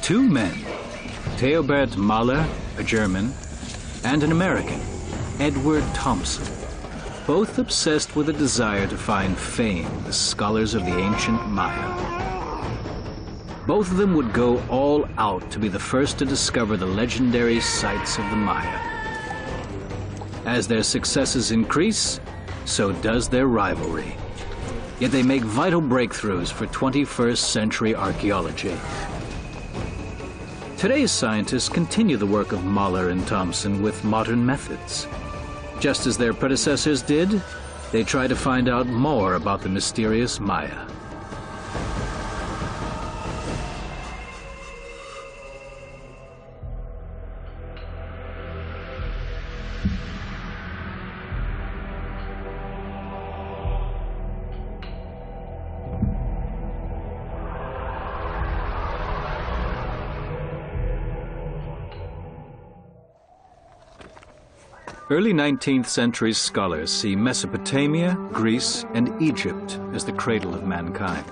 Two men, Theobert Mahler, a German, and an American, Edward Thompson, both obsessed with a desire to find fame as scholars of the ancient Maya. Both of them would go all out to be the first to discover the legendary sites of the Maya. As their successes increase, so does their rivalry. Yet they make vital breakthroughs for 21st century archaeology. Today's scientists continue the work of Mahler and Thompson with modern methods. Just as their predecessors did, they try to find out more about the mysterious Maya. Early 19th century scholars see Mesopotamia, Greece, and Egypt as the cradle of mankind.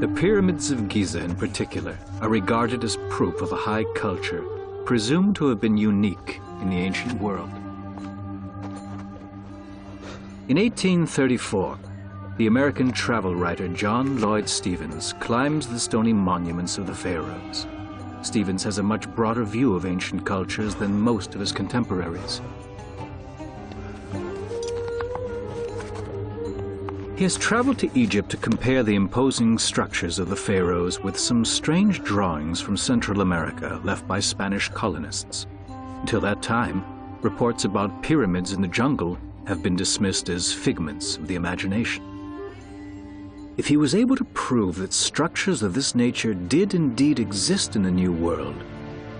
The pyramids of Giza in particular are regarded as proof of a high culture, presumed to have been unique in the ancient world. In 1834, the American travel writer John Lloyd Stephens climbs the stony monuments of the pharaohs. Stephens has a much broader view of ancient cultures than most of his contemporaries. He has traveled to Egypt to compare the imposing structures of the pharaohs with some strange drawings from Central America left by Spanish colonists. Until that time, reports about pyramids in the jungle have been dismissed as figments of the imagination. If he was able to prove that structures of this nature did indeed exist in the New World,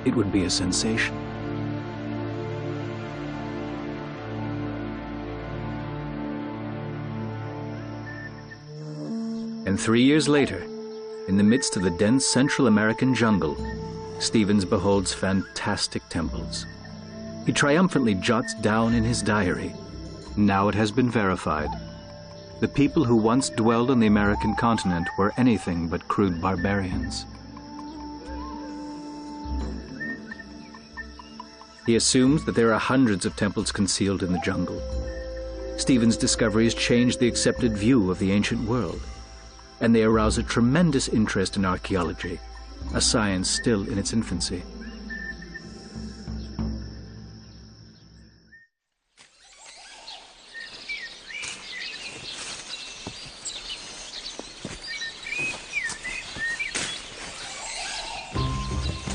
it would be a sensation. And 3 years later, in the midst of the dense Central American jungle, Stephens beholds fantastic temples. He triumphantly jots down in his diary, now it has been verified. The people who once dwelled on the American continent were anything but crude barbarians. He assumes that there are hundreds of temples concealed in the jungle. Stephens' discoveries changed the accepted view of the ancient world, and they arouse a tremendous interest in archaeology, a science still in its infancy.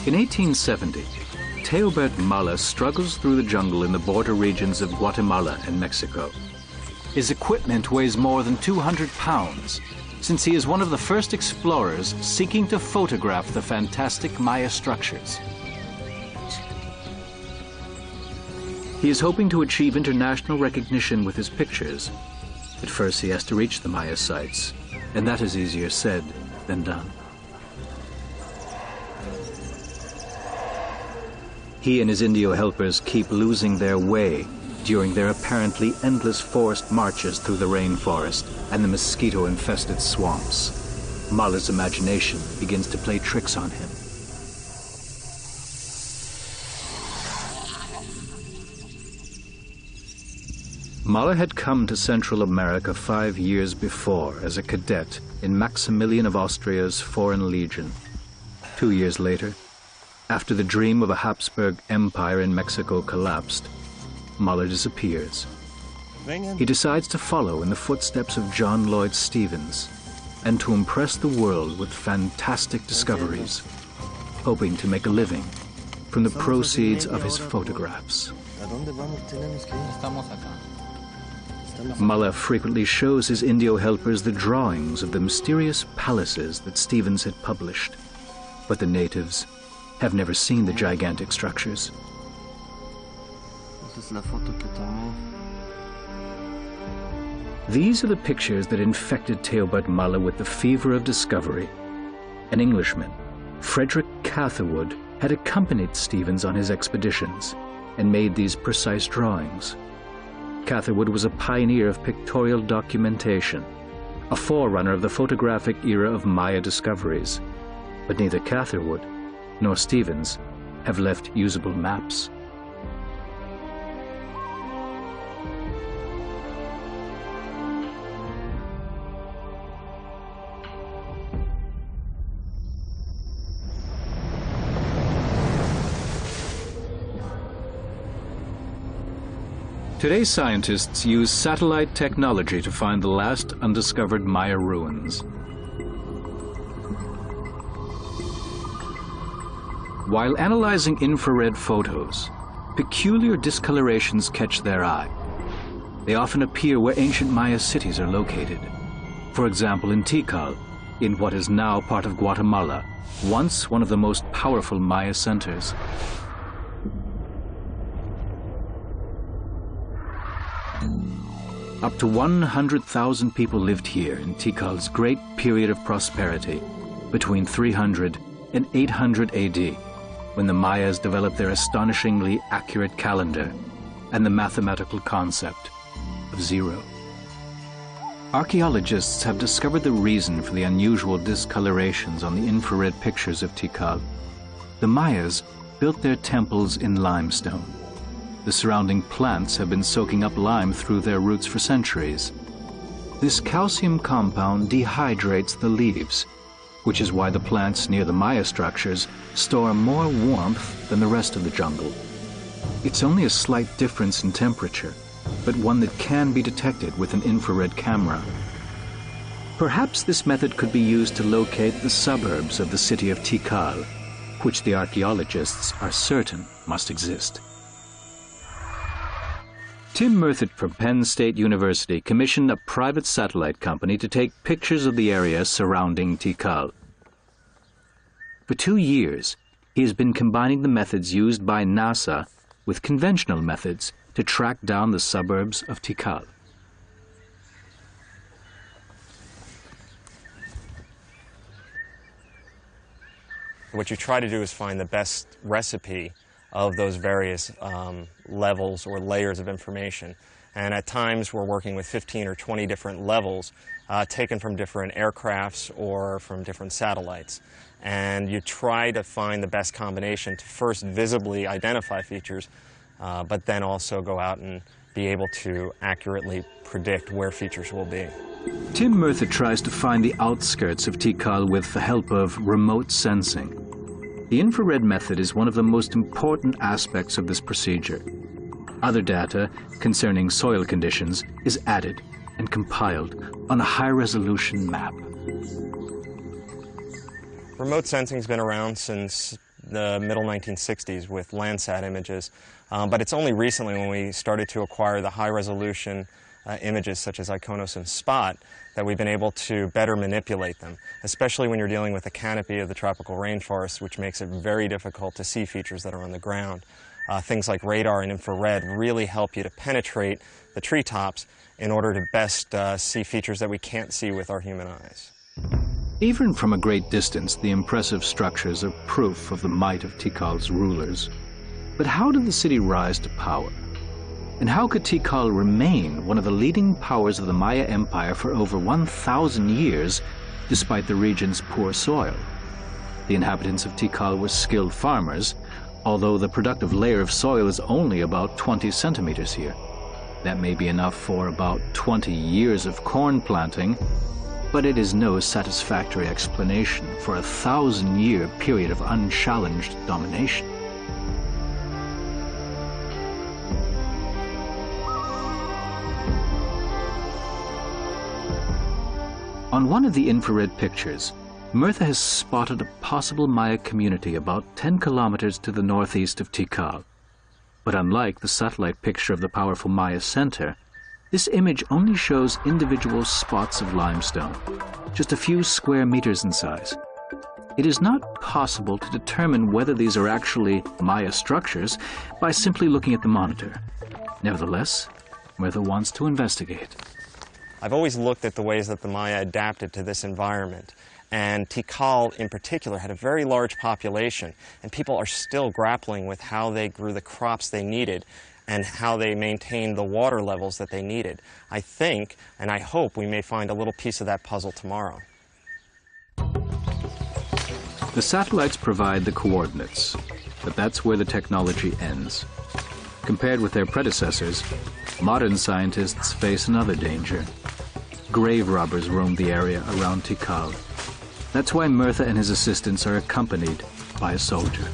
In 1870, Theobert Mahler struggles through the jungle in the border regions of Guatemala and Mexico. His equipment weighs more than 200 pounds, since he is one of the first explorers seeking to photograph the fantastic Maya structures. He is hoping to achieve international recognition with his pictures, but first he has to reach the Maya sites, and that is easier said than done. He and his Indio helpers keep losing their way during their apparently endless forced marches through the rainforest and the mosquito-infested swamps. Mahler's imagination begins to play tricks on him. Mahler had come to Central America 5 years before as a cadet in Maximilian of Austria's Foreign Legion. 2 years later, after the dream of a Habsburg Empire in Mexico collapsed, Mahler disappears. He decides to follow in the footsteps of John Lloyd Stephens and to impress the world with fantastic discoveries, hoping to make a living from the proceeds of his photographs. Mahler frequently shows his Indio helpers the drawings of the mysterious palaces that Stephens had published, but the natives have never seen the gigantic structures. These are the pictures that infected Theobert Mahler with the fever of discovery. An Englishman, Frederick Catherwood, had accompanied Stephens on his expeditions and made these precise drawings. Catherwood was a pioneer of pictorial documentation, a forerunner of the photographic era of Maya discoveries. But neither Catherwood nor Stevens have left usable maps. Today's scientists use satellite technology to find the last undiscovered Maya ruins. While analyzing infrared photos, peculiar discolorations catch their eye. They often appear where ancient Maya cities are located. For example, in Tikal, in what is now part of Guatemala, once one of the most powerful Maya centers. Up to 100,000 people lived here in Tikal's great period of prosperity between 300 and 800 AD, when the Mayas developed their astonishingly accurate calendar and the mathematical concept of zero. Archaeologists have discovered the reason for the unusual discolorations on the infrared pictures of Tikal. The Mayas built their temples in limestone. The surrounding plants have been soaking up lime through their roots for centuries. This calcium compound dehydrates the leaves, which is why the plants near the Maya structures store more warmth than the rest of the jungle. It's only a slight difference in temperature, but one that can be detected with an infrared camera. Perhaps this method could be used to locate the suburbs of the city of Tikal, which the archaeologists are certain must exist. Tim Murthet from Penn State University commissioned a private satellite company to take pictures of the area surrounding Tikal. For 2 years, he has been combining the methods used by NASA with conventional methods to track down the suburbs of Tikal. What you try to do is find the best recipe of those various levels or layers of information. And at times we're working with 15 or 20 different levels taken from different aircrafts or from different satellites. And you try to find the best combination to first visibly identify features, but then also go out and be able to accurately predict where features will be. Tim Murthet tries to find the outskirts of Tikal with the help of remote sensing. The infrared method is one of the most important aspects of this procedure. Other data concerning soil conditions is added and compiled on a high-resolution map. Remote sensing's been around since the middle 1960s with Landsat images, but it's only recently when we started to acquire the high-resolution images such as Iconos and Spot that we've been able to better manipulate them, especially when you're dealing with the canopy of the tropical rainforest, which makes it very difficult to see features that are on the ground. Things like radar and infrared really help you to penetrate the treetops in order to best see features that we can't see with our human eyes. Even from a great distance, the impressive structures are proof of the might of Tikal's rulers. But how did the city rise to power? And how could Tikal remain one of the leading powers of the Maya Empire for over 1,000 years, despite the region's poor soil? The inhabitants of Tikal were skilled farmers, although the productive layer of soil is only about 20 centimeters here. That may be enough for about 20 years of corn planting, but it is no satisfactory explanation for a 1,000-year period of unchallenged domination. On one of the infrared pictures, Murtha has spotted a possible Maya community about 10 kilometers to the northeast of Tikal. But unlike the satellite picture of the powerful Maya center, this image only shows individual spots of limestone, just a few square meters in size. It is not possible to determine whether these are actually Maya structures by simply looking at the monitor. Nevertheless, Murtha wants to investigate. I've always looked at the ways that the Maya adapted to this environment, and Tikal in particular had a very large population, and people are still grappling with how they grew the crops they needed and how they maintained the water levels that they needed. I think, and I hope, we may find a little piece of that puzzle tomorrow. The satellites provide the coordinates, but that's where the technology ends. Compared with their predecessors, modern scientists face another danger. Grave robbers roam the area around Tikal. That's why Murtha and his assistants are accompanied by a soldier.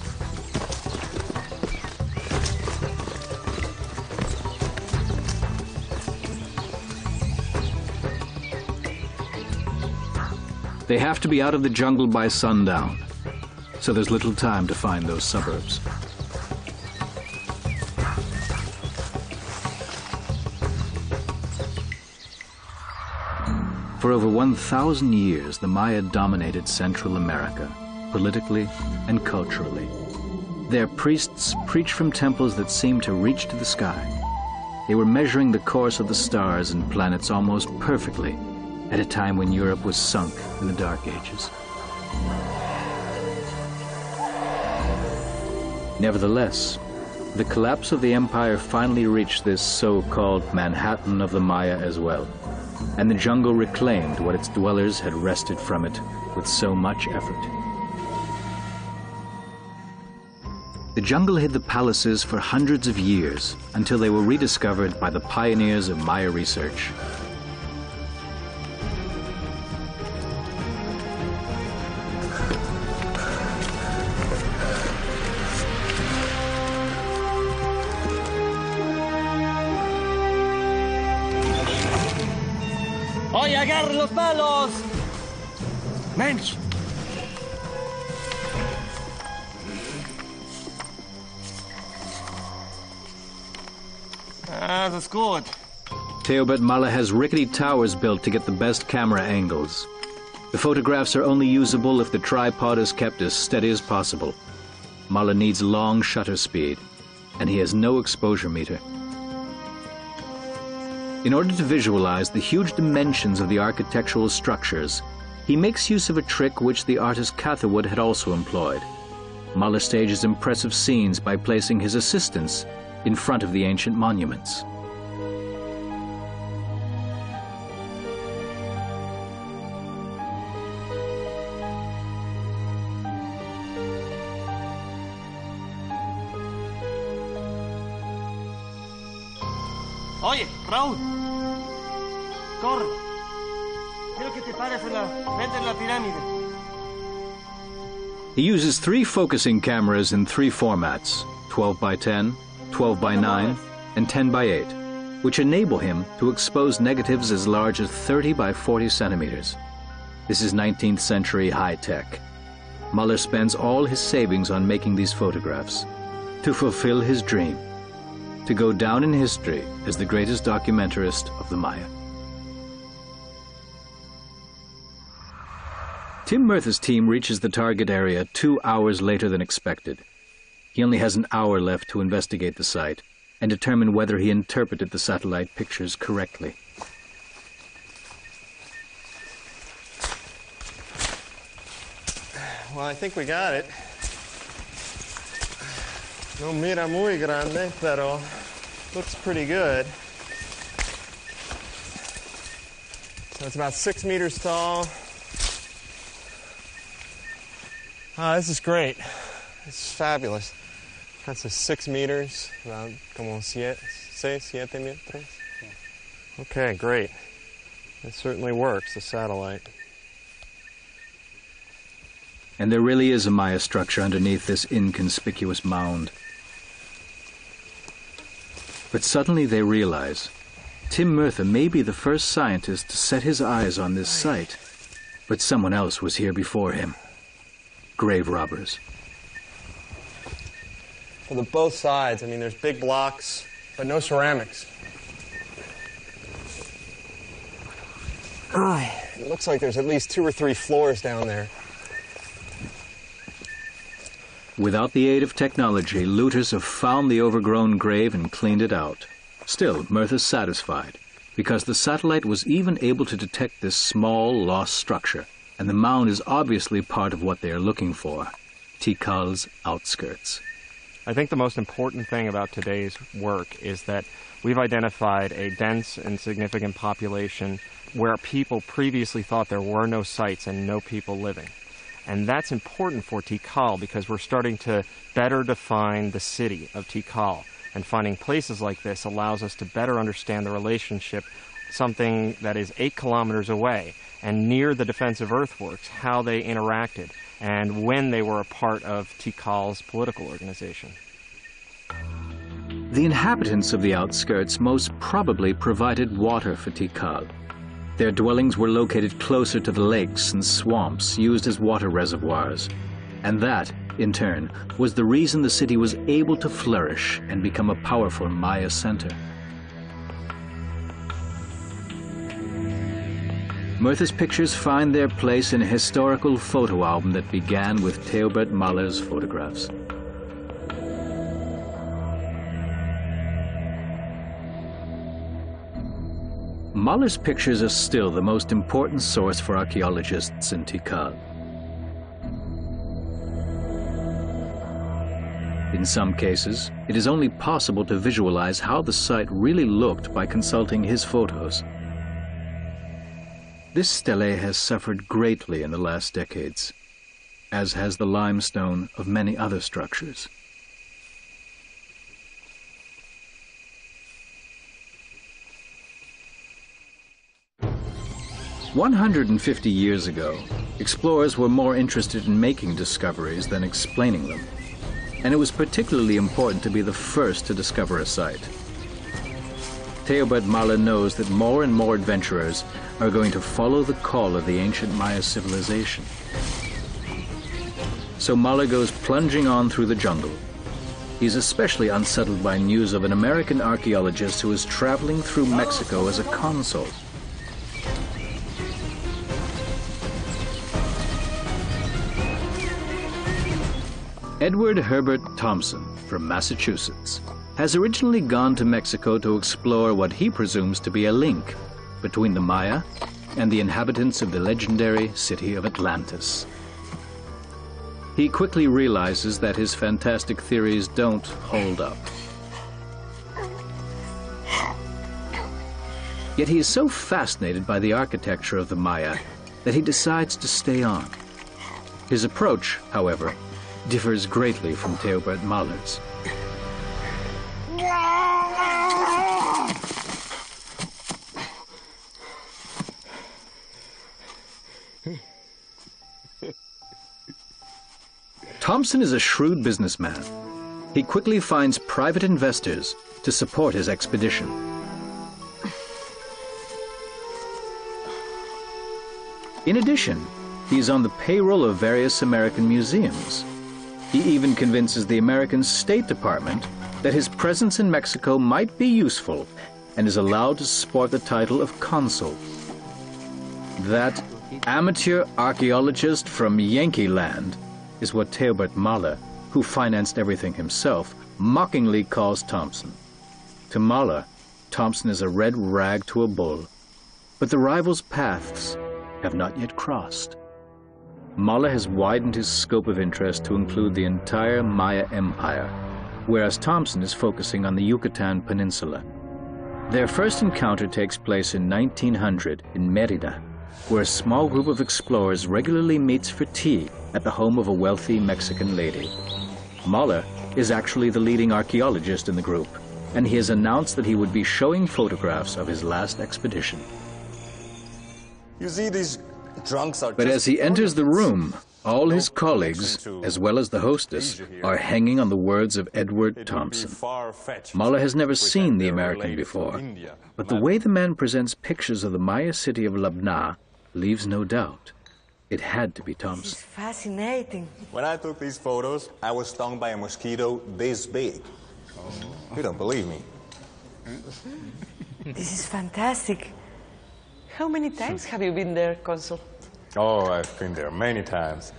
They have to be out of the jungle by sundown, so there's little time to find those suburbs. For over 1,000 years, the Maya dominated Central America, politically and culturally. Their priests preached from temples that seemed to reach to the sky. They were measuring the course of the stars and planets almost perfectly, at a time when Europe was sunk in the Dark Ages. Nevertheless, the collapse of the empire finally reached this so-called Manhattan of the Maya as well, and the jungle reclaimed what its dwellers had wrested from it with so much effort. The jungle hid the palaces for hundreds of years until they were rediscovered by the pioneers of Maya research. ¡Oye, agarren los palos! ¡Mensch! Das ist gut. Teobert Mala has rickety towers built to get the best camera angles. The photographs are only usable if the tripod is kept as steady as possible. Mala needs long shutter speed, and he has no exposure meter. In order to visualize the huge dimensions of the architectural structures, he makes use of a trick which the artist Catherwood had also employed. Mala stages impressive scenes by placing his assistants in front of the ancient monuments. Oye, Raúl, corre. Quiero que te pares frente a la pirámide. He uses 3 focusing cameras in 3 formats, 12 by 10, 12 by 9, and 10 by 8, which enable him to expose negatives as large as 30 by 40 centimeters. This is 19th century high-tech. Muller spends all his savings on making these photographs to fulfill his dream, to go down in history as the greatest documentarist of the Maya. Tim Murtha's team reaches the target area 2 hours later than expected. He only has an hour left to investigate the site and determine whether he interpreted the satellite pictures correctly. Well, I think we got it. No mira muy grande, pero looks pretty good. So it's about 6 meters tall. This is great. This is fabulous. That's 6 meters, about como 7 metros. Okay, great. It certainly works, the satellite. And there really is a Maya structure underneath this inconspicuous mound. But suddenly they realize Tim Murtha may be the first scientist to set his eyes on this site, but someone else was here before him. Grave robbers. For both sides, I mean, there's big blocks, but no ceramics. It looks like there's at least 2 or 3 floors down there. Without the aid of technology, looters have found the overgrown grave and cleaned it out. Still, Murtha's satisfied, because the satellite was even able to detect this small, lost structure, and the mound is obviously part of what they are looking for, Tikal's outskirts. I think the most important thing about today's work is that we've identified a dense and significant population where people previously thought there were no sites and no people living. And that's important for Tikal because we're starting to better define the city of Tikal. And finding places like this allows us to better understand the relationship, something that is 8 kilometers away and near the defensive earthworks, how they interacted and when they were a part of Tikal's political organization. The inhabitants of the outskirts most probably provided water for Tikal. Their dwellings were located closer to the lakes and swamps used as water reservoirs. And that, in turn, was the reason the city was able to flourish and become a powerful Maya center. Murtha's pictures find their place in a historical photo album that began with Theobert Mahler's photographs. Mahler's pictures are still the most important source for archaeologists in Tikal. In some cases, it is only possible to visualize how the site really looked by consulting his photos. This stele has suffered greatly in the last decades, as has the limestone of many other structures. "150 years ago, explorers were more interested in making discoveries than explaining them, and it was particularly important to be the first to discover a site. Theobert Mahler knows that more and more adventurers are going to follow the call of the ancient Maya civilization. So Mahler goes plunging on through the jungle. He's especially unsettled by news of an American archaeologist who is traveling through Mexico as a consul. Edward Herbert Thompson from Massachusetts has originally gone to Mexico to explore what he presumes to be a link between the Maya and the inhabitants of the legendary city of Atlantis. He quickly realizes that his fantastic theories don't hold up. Yet he is so fascinated by the architecture of the Maya that he decides to stay on. His approach, however, differs greatly from Theobert Mahler's. Thompson is a shrewd businessman. He quickly finds private investors to support his expedition. In addition, he is on the payroll of various American museums. He even convinces the American State Department that his presence in Mexico might be useful and is allowed to sport the title of consul. That amateur archaeologist from Yankee Land is what Theobert Mahler, who financed everything himself, mockingly calls Thompson. To Mahler, Thompson is a red rag to a bull, but the rivals' paths have not yet crossed. Mahler has widened his scope of interest to include the entire Maya Empire, whereas Thompson is focusing on the Yucatan Peninsula. Their first encounter takes place in 1900 in Mérida, where a small group of explorers regularly meets for tea at the home of a wealthy Mexican lady. Mahler is actually the leading archaeologist in the group, and he has announced that he would be showing photographs of his last expedition. You see, these drunks are... But as he enters the room, all his colleagues, as well as the hostess, are hanging on the words of Edward Thompson. Mahler has never seen the American before, but the way the man presents pictures of the Maya city of Labna leaves no doubt. It had to be Thompson. This is fascinating. When I took these photos, I was stung by a mosquito this big. You don't believe me. This is fantastic. How many times have you been there, Consul? Oh, I've been there many times.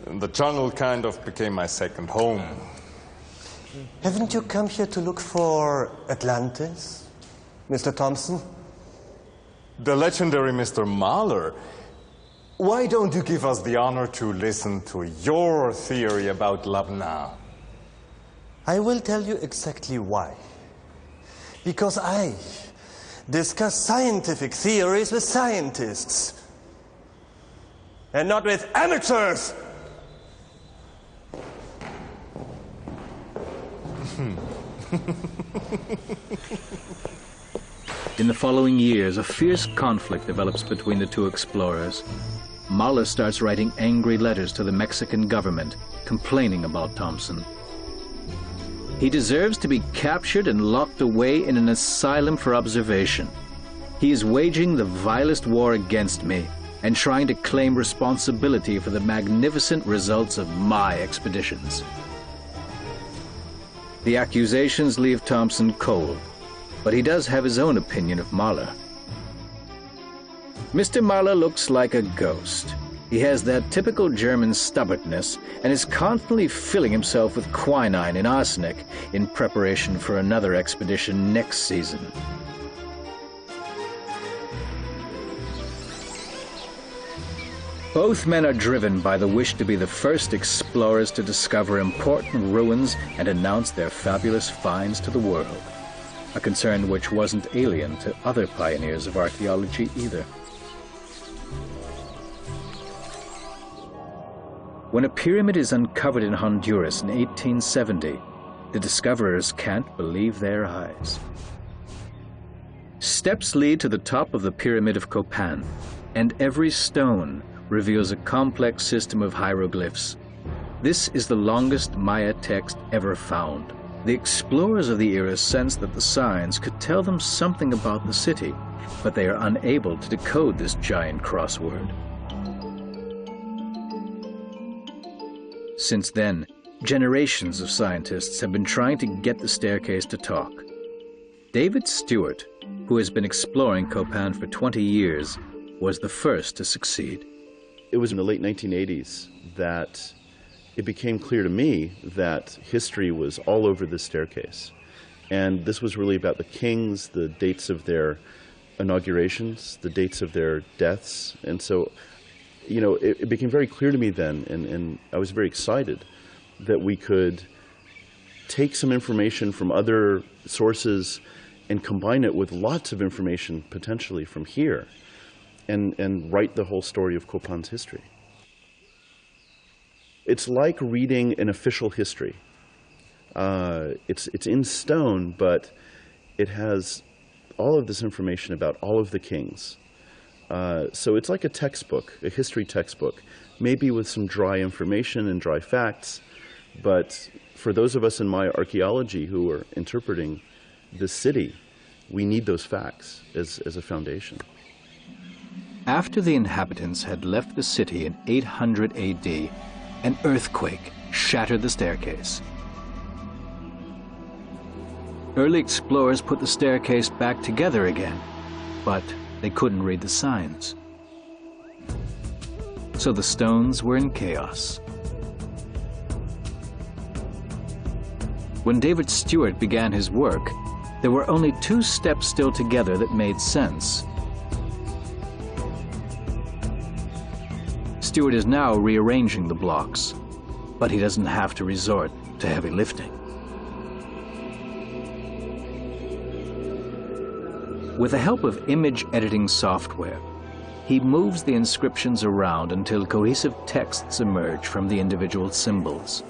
The jungle kind of became my second home. Haven't you come here to look for Atlantis, Mr. Thompson? The legendary Mr. Mahler. Why don't you give us the honor to listen to your theory about Labna? I will tell you exactly why. Because I discuss scientific theories with scientists, and not with amateurs. In the following years, a fierce conflict develops between the two explorers. Mahler starts writing angry letters to the Mexican government, complaining about Thompson. He deserves to be captured and locked away in an asylum for observation. He is waging the vilest war against me and trying to claim responsibility for the magnificent results of my expeditions. The accusations leave Thompson cold, but he does have his own opinion of Mahler. Mr. Mahler looks like a ghost. He has that typical German stubbornness and is constantly filling himself with quinine and arsenic in preparation for another expedition next season. Both men are driven by the wish to be the first explorers to discover important ruins and announce their fabulous finds to the world, a concern which wasn't alien to other pioneers of archaeology either. When a pyramid is uncovered in Honduras in 1870, the discoverers can't believe their eyes. Steps lead to the top of the Pyramid of Copan, and every stone reveals a complex system of hieroglyphs. This is the longest Maya text ever found. The explorers of the era sensed that the signs could tell them something about the city, but they are unable to decode this giant crossword. Since then, generations of scientists have been trying to get the staircase to talk. David Stewart, who has been exploring Copan for 20 years, was the first to succeed. It was in the late 1980s that it became clear to me that history was all over this staircase. And this was really about the kings, the dates of their inaugurations, the dates of their deaths. And so, you know, it became very clear to me then, and I was very excited that we could take some information from other sources and combine it with lots of information potentially from here and write the whole story of Copan's history. It's like reading an official history. It's in stone, but it has all of this information about all of the kings. So it's like a textbook, a history textbook, maybe with some dry information and dry facts, but for those of us in Maya archaeology who are interpreting this city, we need those facts as a foundation. After the inhabitants had left the city in 800 AD, an earthquake shattered the staircase. Early explorers put the staircase back together again, but they couldn't read the signs. So the stones were in chaos. When David Stewart began his work, there were only 2 steps still together that made sense. Stewart is now rearranging the blocks, but he doesn't have to resort to heavy lifting. With the help of image editing software, he moves the inscriptions around until cohesive texts emerge from the individual symbols.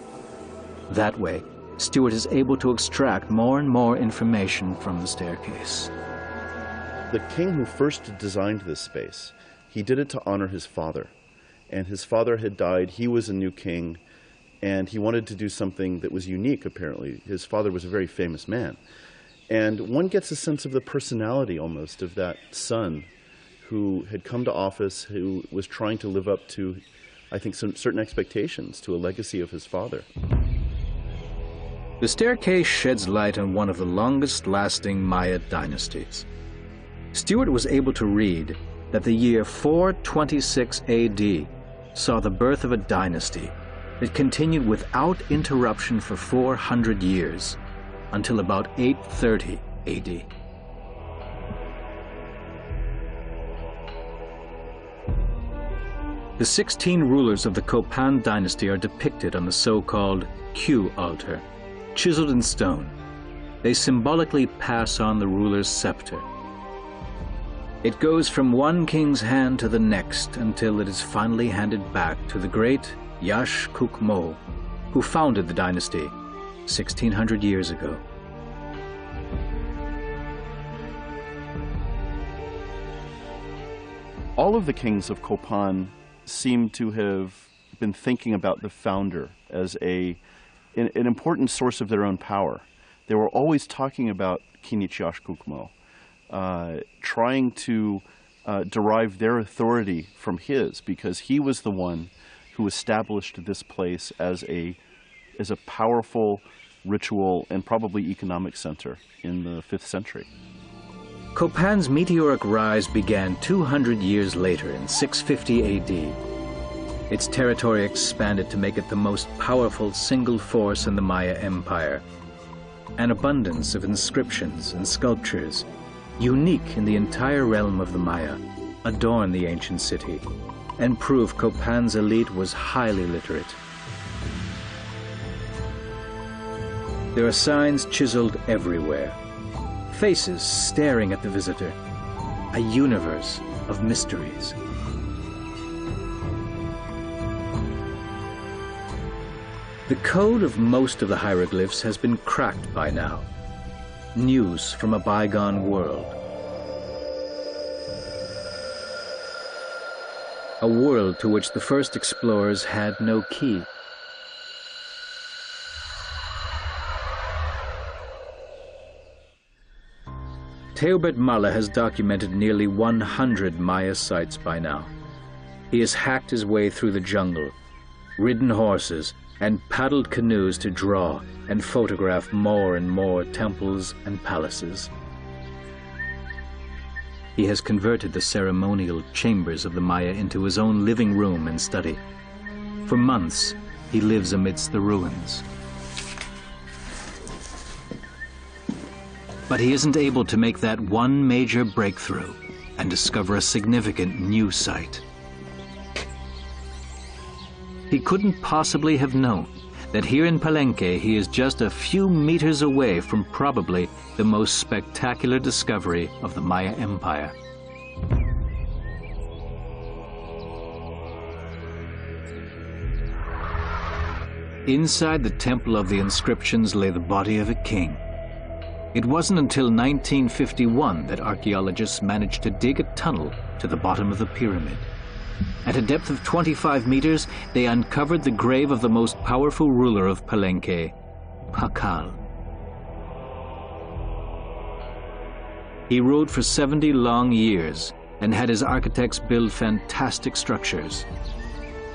That way, Stewart is able to extract more and more information from the staircase. The king who first designed this space, he did it to honor his father. And his father had died, he was a new king, and he wanted to do something that was unique, apparently. His father was a very famous man. And one gets a sense of the personality, almost, of that son who had come to office, who was trying to live up to, I think, some certain expectations, to a legacy of his father. The staircase sheds light on one of the longest-lasting Maya dynasties. Stewart was able to read that the year 426 AD saw the birth of a dynasty that continued without interruption for 400 years, until about 830 AD. The 16 rulers of the Copan dynasty are depicted on the so-called Q altar, chiseled in stone, they symbolically pass on the ruler's scepter. It goes from one king's hand to the next until it is finally handed back to the great Yash Kukmo, who founded the dynasty 1,600 years ago. All of the kings of Copan seem to have been thinking about the founder as an important source of their own power. They were always talking about Kinich Yash Kukmo, trying to derive their authority from his, because he was the one who established this place as a powerful ritual and probably economic center in the 5th century. Copan's meteoric rise began 200 years later in 650 AD. Its territory expanded to make it the most powerful single force in the Maya Empire. An abundance of inscriptions and sculptures, unique in the entire realm of the Maya, adorn the ancient city and prove Copan's elite was highly literate. There are signs chiseled everywhere, faces staring at the visitor, a universe of mysteries. The code of most of the hieroglyphs has been cracked by now. News from a bygone world. A world to which the first explorers had no key. Teobert Mala has documented nearly 100 Maya sites by now. He has hacked his way through the jungle, ridden horses, and paddled canoes to draw and photograph more and more temples and palaces. He has converted the ceremonial chambers of the Maya into his own living room and study. For months, he lives amidst the ruins. But he isn't able to make that one major breakthrough and discover a significant new site. He couldn't possibly have known that here in Palenque he is just a few meters away from probably the most spectacular discovery of the Maya Empire. Inside the Temple of the Inscriptions lay the body of a king. It wasn't until 1951 that archaeologists managed to dig a tunnel to the bottom of the pyramid. At a depth of 25 meters, they uncovered the grave of the most powerful ruler of Palenque, Pakal. He ruled for 70 long years and had his architects build fantastic structures.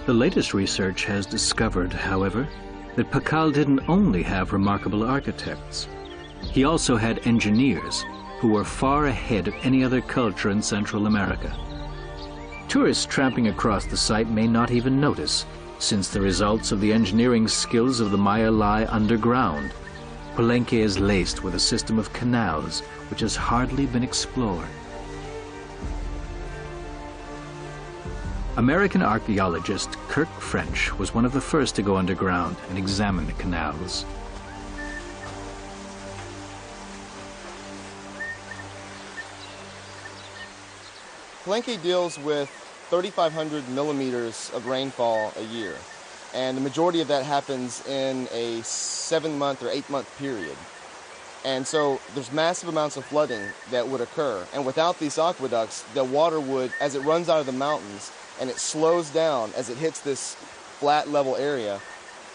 The latest research has discovered, however, that Pakal didn't only have remarkable architects. He also had engineers who were far ahead of any other culture in Central America. Tourists tramping across the site may not even notice, since the results of the engineering skills of the Maya lie underground. Palenque is laced with a system of canals which has hardly been explored. American archaeologist Kirk French was one of the first to go underground and examine the canals. Palenque deals with 3,500 millimeters of rainfall a year, and the majority of that happens in a 7-month or 8-month period. And so there's massive amounts of flooding that would occur, and without these aqueducts, the water would, as it runs out of the mountains and it slows down as it hits this flat level area,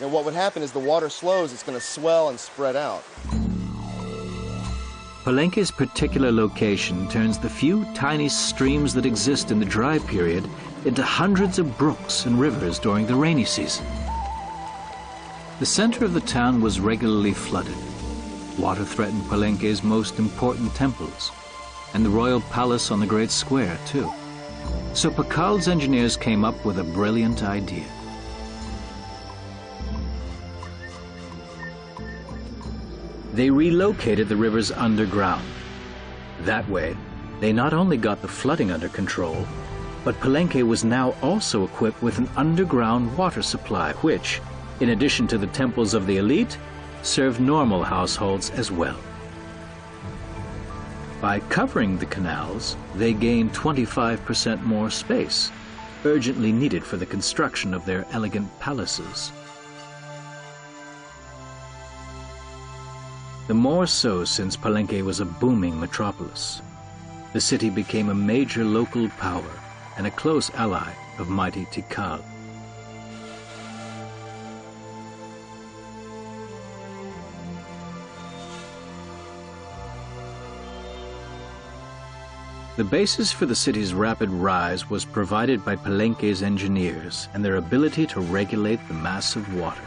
and what would happen is the water slows, it's going to swell and spread out. Palenque's particular location turns the few tiny streams that exist in the dry period into hundreds of brooks and rivers during the rainy season. The center of the town was regularly flooded. Water threatened Palenque's most important temples, and the royal palace on the Great Square, too. So Pakal's engineers came up with a brilliant idea. They relocated the rivers underground. That way, they not only got the flooding under control, but Palenque was now also equipped with an underground water supply which, in addition to the temples of the elite, served normal households as well. By covering the canals, they gained 25% more space, urgently needed for the construction of their elegant palaces. The more so since Palenque was a booming metropolis. The city became a major local power and a close ally of mighty Tikal. The basis for the city's rapid rise was provided by Palenque's engineers and their ability to regulate the mass of water.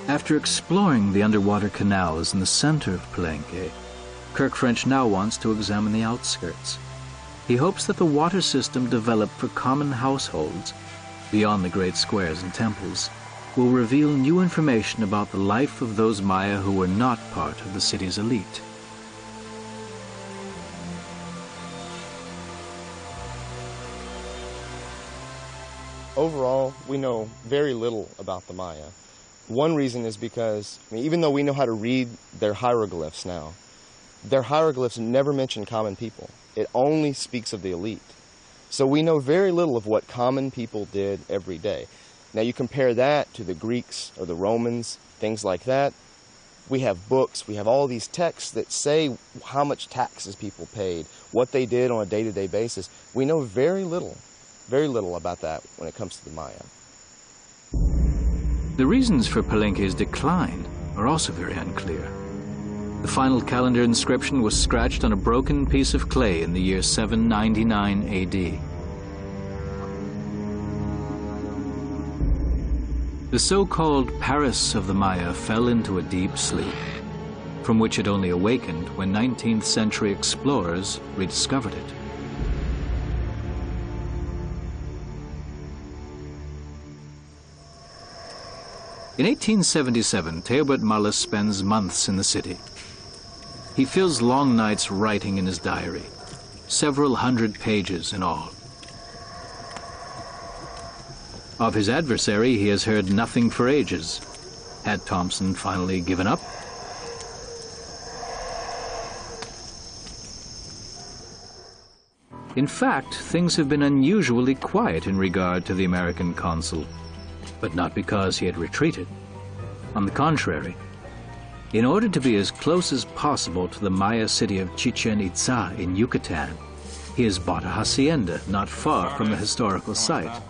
After exploring the underwater canals in the center of Palenque, Kirk French now wants to examine the outskirts. He hopes that the water system developed for common households, beyond the great squares and temples, will reveal new information about the life of those Maya who were not part of the city's elite. Overall, we know very little about the Maya. One reason is because, even though we know how to read their hieroglyphs now, their hieroglyphs never mention common people. It only speaks of the elite. So we know very little of what common people did every day. Now you compare that to the Greeks or the Romans, things like that. We have books, we have all these texts that say how much taxes people paid, what they did on a day-to-day basis. We know very little about that when it comes to the Maya. The reasons for Palenque's decline are also very unclear. The final calendar inscription was scratched on a broken piece of clay in the year 799 AD. The so-called Paris of the Maya fell into a deep sleep, from which it only awakened when 19th century explorers rediscovered it. In 1877, Teobert Mallas spends months in the city. He fills long nights writing in his diary, several hundred pages in all. Of his adversary, he has heard nothing for ages. Had Thompson finally given up? In fact, things have been unusually quiet in regard to the American consul, but not because he had retreated. On the contrary, in order to be as close as possible to the Maya city of Chichen Itza in Yucatan, he has bought a hacienda not far from the historical site.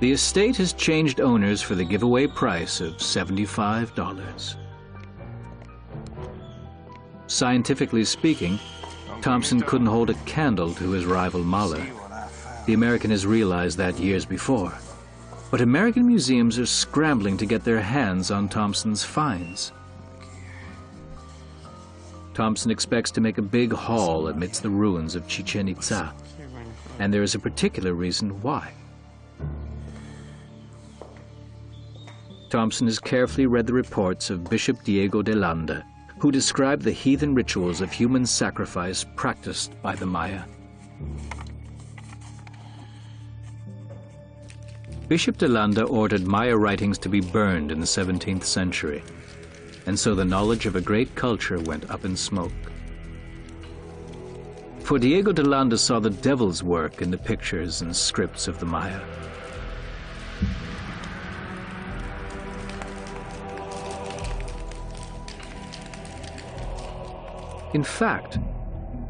The estate has changed owners for the giveaway price of $75. Scientifically speaking, Thompson couldn't hold a candle to his rival Mahler. The American has realized that years before. But American museums are scrambling to get their hands on Thompson's finds. Thompson expects to make a big haul amidst the ruins of Chichen Itza, and there is a particular reason why. Thompson has carefully read the reports of Bishop Diego de Landa, who described the heathen rituals of human sacrifice practiced by the Maya. Bishop de Landa ordered Maya writings to be burned in the 17th century, and so the knowledge of a great culture went up in smoke. For Diego de Landa saw the devil's work in the pictures and scripts of the Maya. In fact,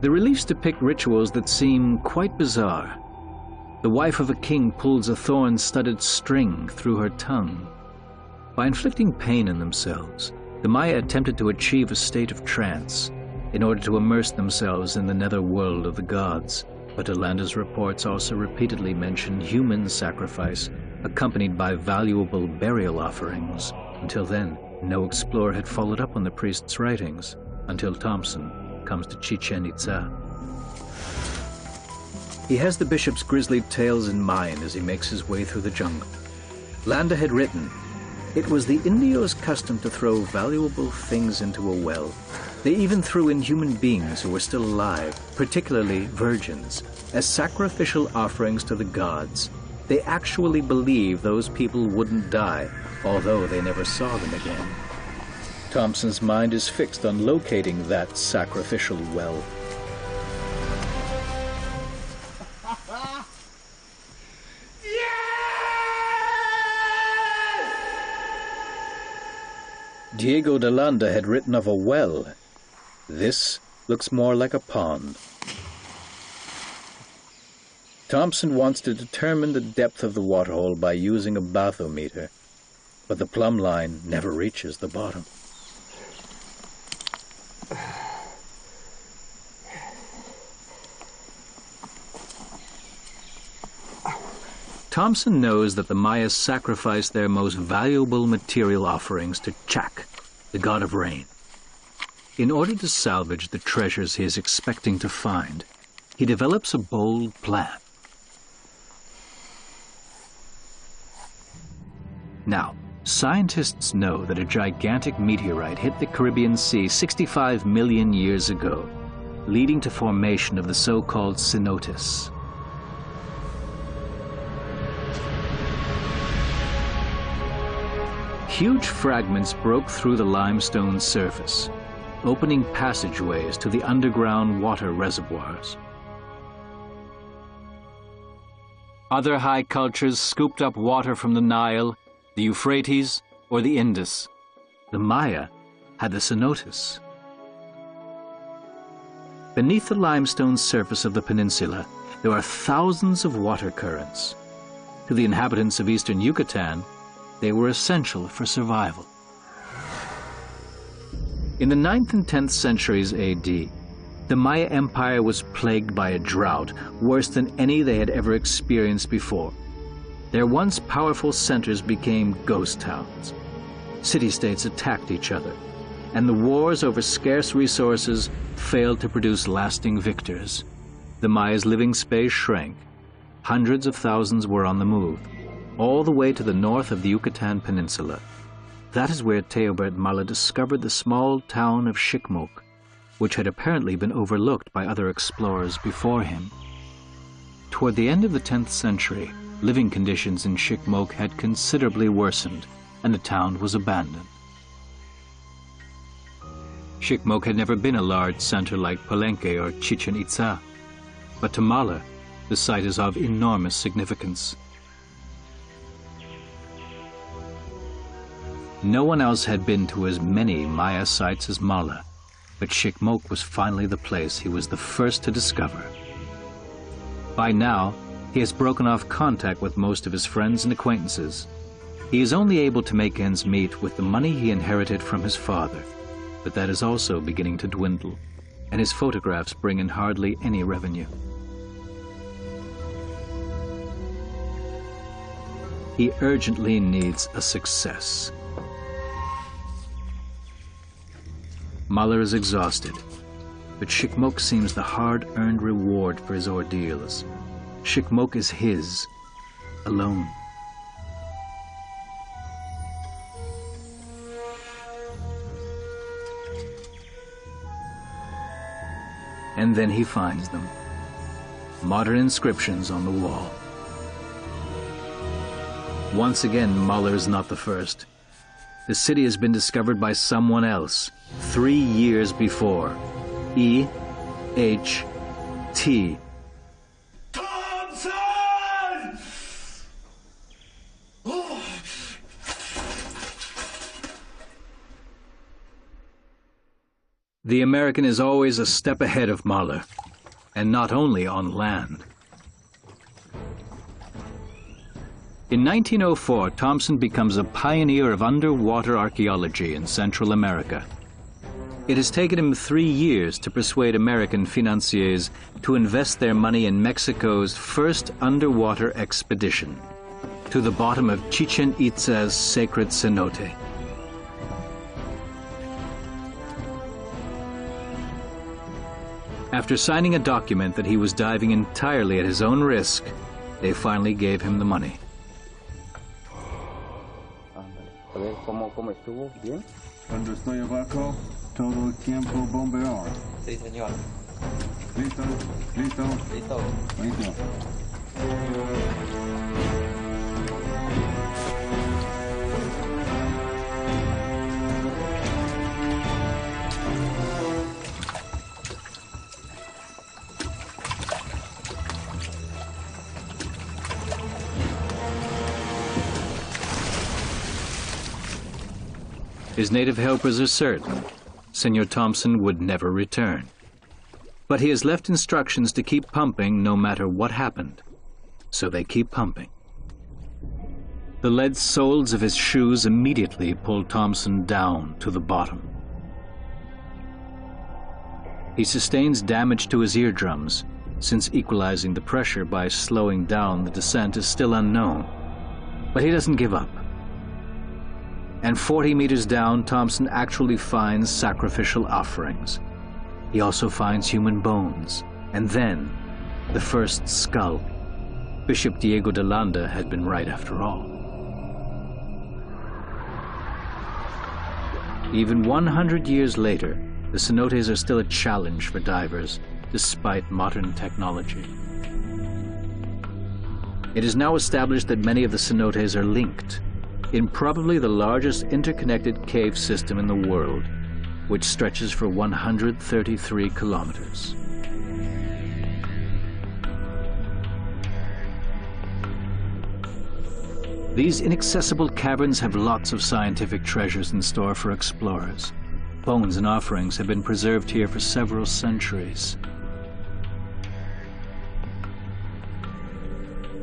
the reliefs depict rituals that seem quite bizarre. The wife of a king pulls a thorn-studded string through her tongue. By inflicting pain on themselves, the Maya attempted to achieve a state of trance in order to immerse themselves in the nether world of the gods. But Delanda's reports also repeatedly mention human sacrifice, accompanied by valuable burial offerings. Until then, no explorer had followed up on the priest's writings, until Thompson comes to Chichen Itza. He has the bishop's grisly tales in mind as he makes his way through the jungle. Landa had written, "It was the Indio's custom to throw valuable things into a well. They even threw in human beings who were still alive, particularly virgins, as sacrificial offerings to the gods. They actually believed those people wouldn't die, although they never saw them again. Thompson's mind is fixed on locating that sacrificial well. Diego de Landa had written of a well. This looks more like a pond. Thompson wants to determine the depth of the waterhole by using a bathymeter, but the plumb line never reaches the bottom. Thompson knows that the Mayas sacrificed their most valuable material offerings to Chak, the god of rain. In order to salvage the treasures he is expecting to find, he develops a bold plan. Now, scientists know that a gigantic meteorite hit the Caribbean Sea 65 million years ago, leading to formation of the so-called cenotes. Huge fragments broke through the limestone surface, opening passageways to the underground water reservoirs. Other high cultures scooped up water from the Nile, the Euphrates, or the Indus. The Maya had the cenotes. Beneath the limestone surface of the peninsula, there are thousands of water currents. To the inhabitants of eastern Yucatan, they were essential for survival. In the 9th and 10th centuries AD, the Maya Empire was plagued by a drought worse than any they had ever experienced before. Their once powerful centers became ghost towns. City-states attacked each other, and the wars over scarce resources failed to produce lasting victors. The Maya's living space shrank. Hundreds of thousands were on the move, all the way to the north of the Yucatan Peninsula. That is where Teobert Mala discovered the small town of Shikmok, which had apparently been overlooked by other explorers before him. Toward the end of the 10th century, living conditions in Shikmok had considerably worsened, and the town was abandoned. Shikmok had never been a large center like Palenque or Chichen Itza, but to Mala, the site is of enormous significance. No one else had been to as many Maya sites as Mala, but Shikmok was finally the place he was the first to discover. By now, he has broken off contact with most of his friends and acquaintances. He is only able to make ends meet with the money he inherited from his father, but that is also beginning to dwindle, and his photographs bring in hardly any revenue. He urgently needs a success. Mahler is exhausted, but Shikmok seems the hard-earned reward for his ordeals. Shikmok is his, alone. And then he finds them. Modern inscriptions on the wall. Once again, Mahler is not the first. The city has been discovered by someone else 3 years before. E.H.T. Thompson! The American is always a step ahead of Mahler, and not only on land. In 1904, Thompson becomes a pioneer of underwater archaeology in Central America. It has taken him 3 years to persuade American financiers to invest their money in Mexico's first underwater expedition, to the bottom of Chichen Itza's sacred cenote. After signing a document that he was diving entirely at his own risk, they finally gave him the money. ¿Cómo estuvo? ¿Bien? Cuando estoy abajo, Todo tiempo bombeador. Sí, señor. Listo, listo. Listo. Listo. His native helpers are certain Senor Thompson would never return. But he has left instructions to keep pumping no matter what happened. So they keep pumping. The lead soles of his shoes immediately pull Thompson down to the bottom. He sustains damage to his eardrums, since equalizing the pressure by slowing down the descent is still unknown. But he doesn't give up. And 40 meters down, Thompson actually finds sacrificial offerings. He also finds human bones, and then the first skull. Bishop Diego de Landa had been right after all. Even 100 years later, the cenotes are still a challenge for divers, despite modern technology. It is now established that many of the cenotes are linked in probably the largest interconnected cave system in the world, which stretches for 133 kilometers. These inaccessible caverns have lots of scientific treasures in store for explorers. Bones and offerings have been preserved here for several centuries.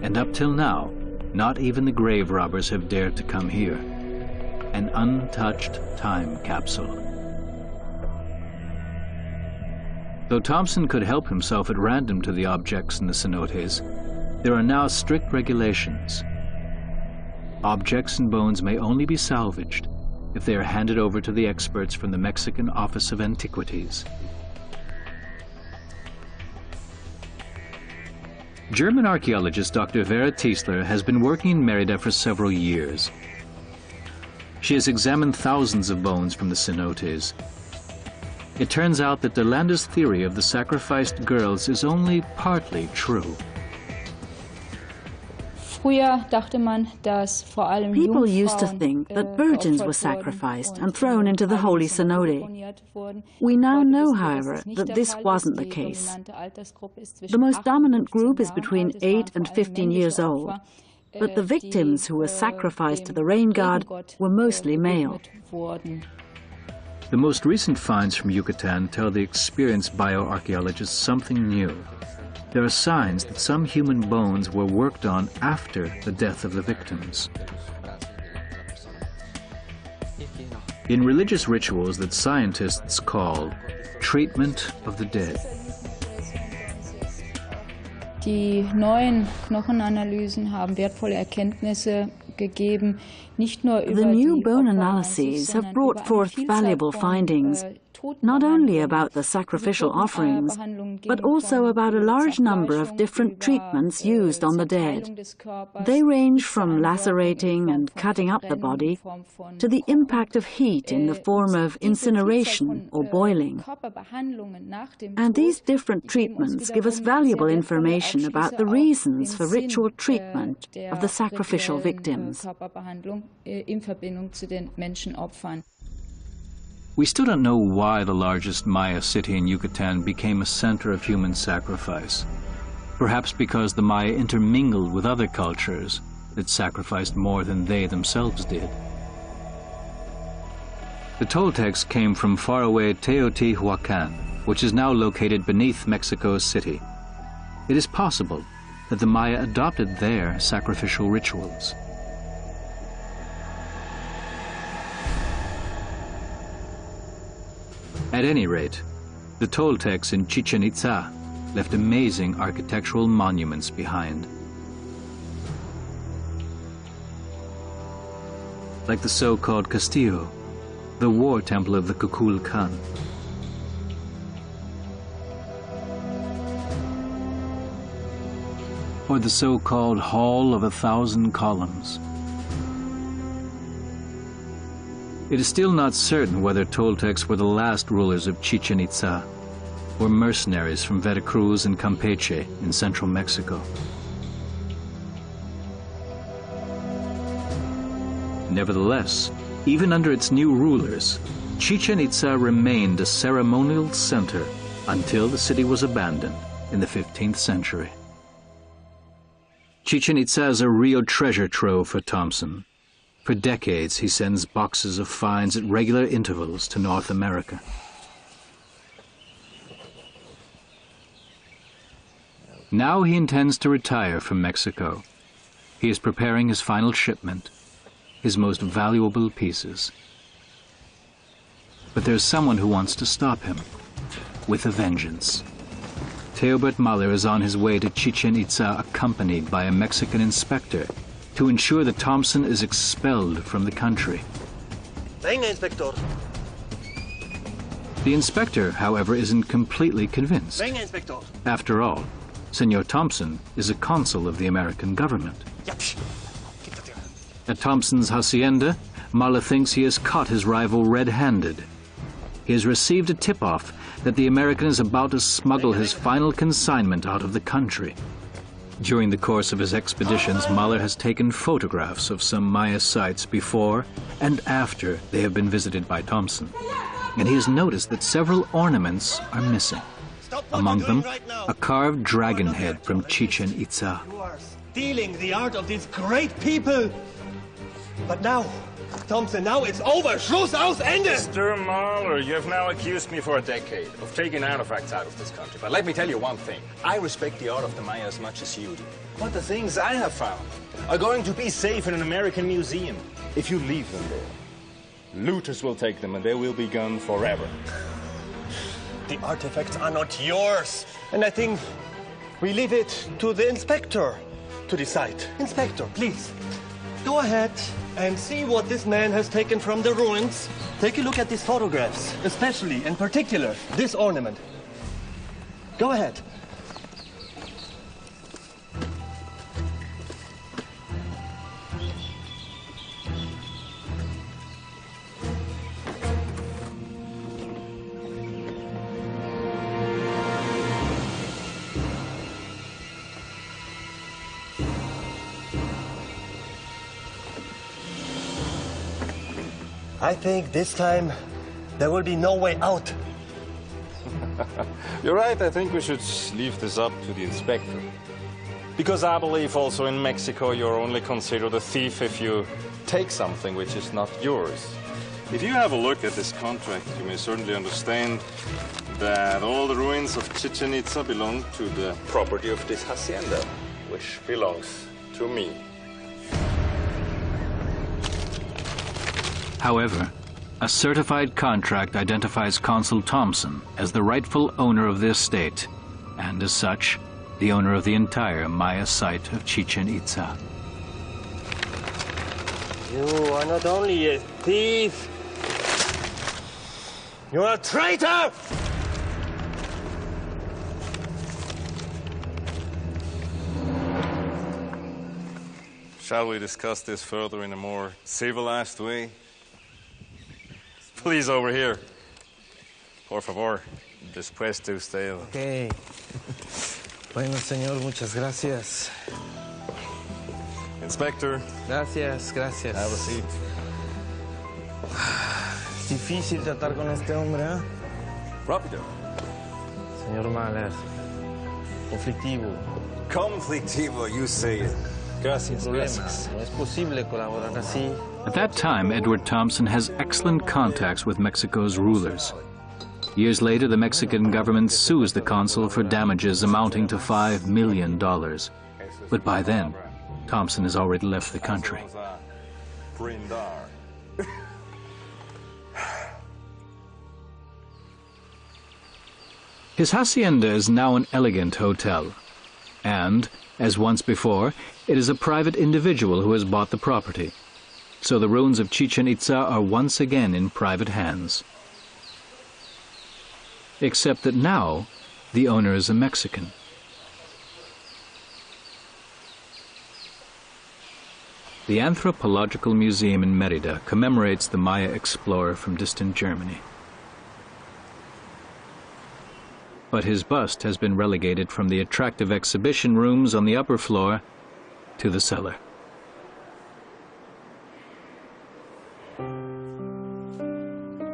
And up till now, not even the grave robbers have dared to come here. An untouched time capsule. Though Thompson could help himself at random to the objects in the cenotes, there are now strict regulations. Objects and bones may only be salvaged if they are handed over to the experts from the Mexican Office of Antiquities. German archaeologist Dr. Vera Tiesler has been working in Merida for several years. She has examined thousands of bones from the cenotes. It turns out that de Landa's theory of the sacrificed girls is only partly true. People used to think that virgins were sacrificed and thrown into the holy cenote. We now know, however, that this wasn't the case. The most dominant group is between 8 and 15 years old, but the victims who were sacrificed to the rain god were mostly male. The most recent finds from Yucatan tell the experienced bioarchaeologists something new. There are signs that some human bones were worked on after the death of the victims. In religious rituals that scientists call treatment of the dead. Die neuen Knochenanalysen haben wertvolle Erkenntnisse gegeben, nicht nur über The new die bone analyses have brought forth valuable findings, not only about the sacrificial offerings, but also about a large number of different treatments used on the dead. They range from lacerating and cutting up the body to the impact of heat in the form of incineration or boiling. And these different treatments give us valuable information about the reasons for ritual treatment of the sacrificial victims. We still don't know why the largest Maya city in Yucatan became a center of human sacrifice. Perhaps because the Maya intermingled with other cultures that sacrificed more than they themselves did. The Toltecs came from faraway Teotihuacan, which is now located beneath Mexico City. It is possible that the Maya adopted their sacrificial rituals. At any rate, the Toltecs in Chichen Itza left amazing architectural monuments behind. Like the so-called Castillo, the war temple of the Kukulkan. Or the so-called Hall of 1,000 Columns. It is still not certain whether Toltecs were the last rulers of Chichen Itza or mercenaries from Veracruz and Campeche in central Mexico. Nevertheless, even under its new rulers, Chichen Itza remained a ceremonial center until the city was abandoned in the 15th century. Chichen Itza is a real treasure trove for Thompson. For decades, he sends boxes of finds at regular intervals to North America. Now he intends to retire from Mexico. He is preparing his final shipment, his most valuable pieces. But there's someone who wants to stop him, with a vengeance. Theobert Mahler is on his way to Chichen Itza accompanied by a Mexican inspector to ensure that Thompson is expelled from the country. Venga, Inspector. The inspector, however, isn't completely convinced. Venga, Inspector. After all, Senor Thompson is a consul of the American government. At Thompson's hacienda, Mahler thinks he has caught his rival red-handed. He has received a tip-off that the American is about to smuggle his final consignment out of the country. During the course of his expeditions, Mahler has taken photographs of some Maya sites before and after they have been visited by Thompson. And he has noticed that several ornaments are missing. Among them, a carved dragon head from Chichen Itza. You are stealing the art of these great people. But now, Thompson, now it's over. Schluss aus, Ende! Mr. Mahler, you have now accused me for a decade of taking artifacts out of this country. But let me tell you one thing. I respect the art of the Maya as much as you do. But the things I have found are going to be safe in an American museum. If you leave them there, looters will take them and they will be gone forever. The artifacts are not yours. And I think we leave it to the inspector to decide. Inspector, please, go ahead and see what this man has taken from the ruins. Take a look at these photographs, especially, in particular, this ornament. Go ahead. I think this time there will be no way out. You're right, I think we should leave this up to the inspector. Because I believe also in Mexico you're only considered a thief if you take something which is not yours. If you have a look at this contract, you may certainly understand that all the ruins of Chichen Itza belong to the property of this hacienda, which belongs to me. However, a certified contract identifies Consul Thompson as the rightful owner of the estate, and as such, the owner of the entire Maya site of Chichen Itza. You are not only a thief, you are a traitor! Shall we discuss this further in a more civilized way? Please, over here. Por favor, después de usted. Okay. Bueno, señor, muchas gracias. Inspector. Gracias, gracias. Have a seat. Es difícil tratar con este hombre, ¿eh? Rápido. Señor Mahler. Conflictivo. Conflictivo, you say it. Gracias, gracias. No es posible colaborar así. At that time, Edward Thompson has excellent contacts with Mexico's rulers. Years later, the Mexican government sues the consul for damages amounting to $5 million. But by then, Thompson has already left the country. His hacienda is now an elegant hotel, and, as once before, it is a private individual who has bought the property. So the ruins of Chichen Itza are once again in private hands. Except that now, the owner is a Mexican. The Anthropological Museum in Merida commemorates the Maya explorer from distant Germany. But his bust has been relegated from the attractive exhibition rooms on the upper floor to the cellar.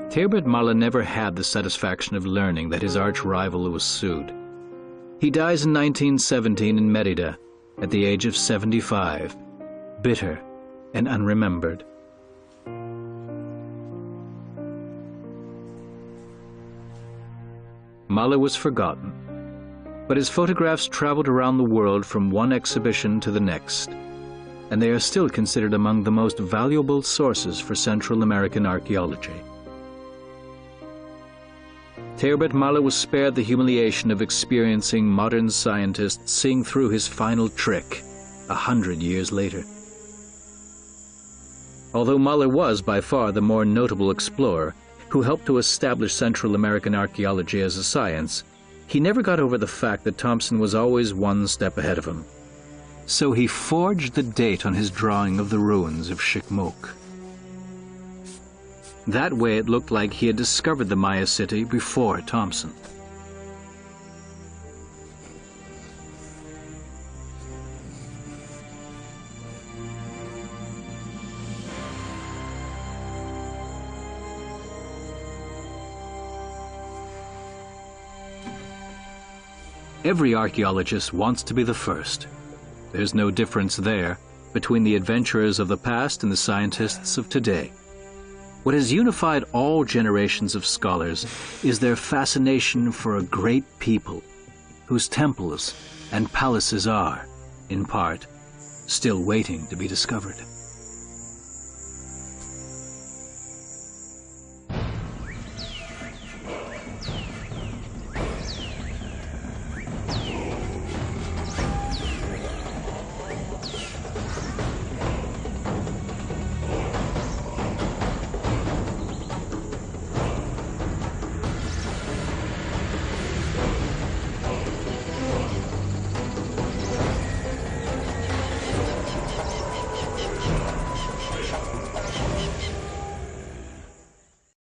Teobert Malle never had the satisfaction of learning that his arch-rival was sued. He dies in 1917 in Merida at the age of 75, bitter and unremembered. Malle was forgotten, but his photographs traveled around the world from one exhibition to the next, and they are still considered among the most valuable sources for Central American archaeology. Teobert Malle was spared the humiliation of experiencing modern scientists seeing through his final trick 100 years later. Although Malle was by far the more notable explorer who helped to establish Central American archaeology as a science, he never got over the fact that Thompson was always one step ahead of him. So he forged the date on his drawing of the ruins of Shikmuk. That way it looked like he had discovered the Maya city before Thompson. Every archaeologist wants to be the first. There's no difference there between the adventurers of the past and the scientists of today. What has unified all generations of scholars is their fascination for a great people whose temples and palaces are, in part, still waiting to be discovered.